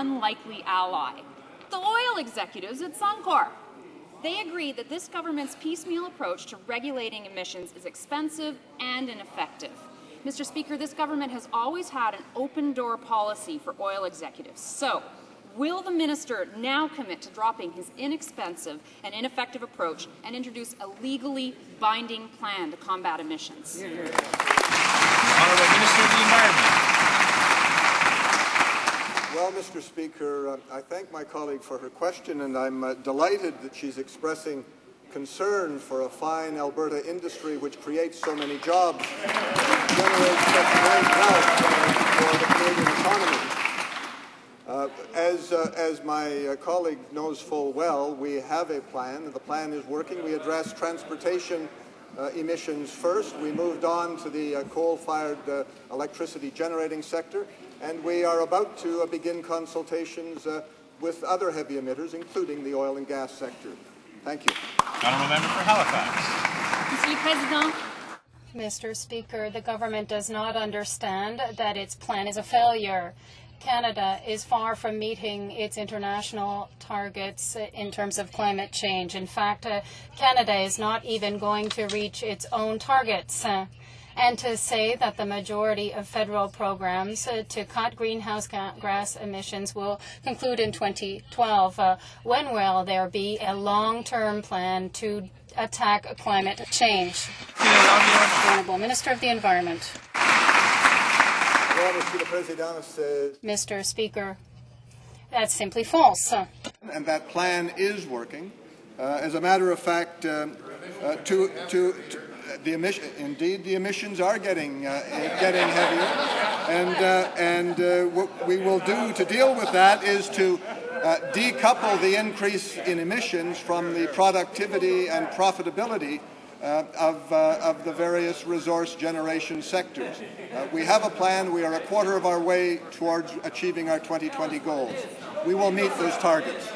unlikely ally, the oil executives at Suncor. They agree that this government's piecemeal approach to regulating emissions is expensive and ineffective. Mr. Speaker, this government has always had an open-door policy for oil executives. So, will the minister now commit to dropping his inexpensive and ineffective approach and introduce a legally binding plan to combat emissions? Honourable Minister of the Environment. Well, Mr. Speaker, I thank my colleague for her question, and I'm delighted that she's expressing concern for a fine Alberta industry which creates so many jobs and generates such great wealth for the Canadian economy. As my colleague knows full well, we have a plan, and the plan is working. We addressed transportation emissions first. We moved on to the coal-fired electricity generating sector, and we are about to begin consultations with other heavy emitters, including the oil and gas sector. Thank you. Honourable Member for Halifax. Monsieur le Président. Mr. Speaker, the government does not understand that its plan is a failure. Canada is far from meeting its international targets in terms of climate change. In fact, Canada is not even going to reach its own targets. And to say that the majority of federal programs to cut greenhouse gas emissions will conclude in 2012. When will there be a long-term plan to attack climate change? Honourable Minister of the Environment. Mr. Speaker, that's simply false. And that plan is working. As a matter of fact, the emissions are getting heavier, and what we will do to deal with that is to decouple the increase in emissions from the productivity and profitability of the various resource generation sectors. We have a plan. We are a quarter of our way towards achieving our 2020 goals. We will meet those targets.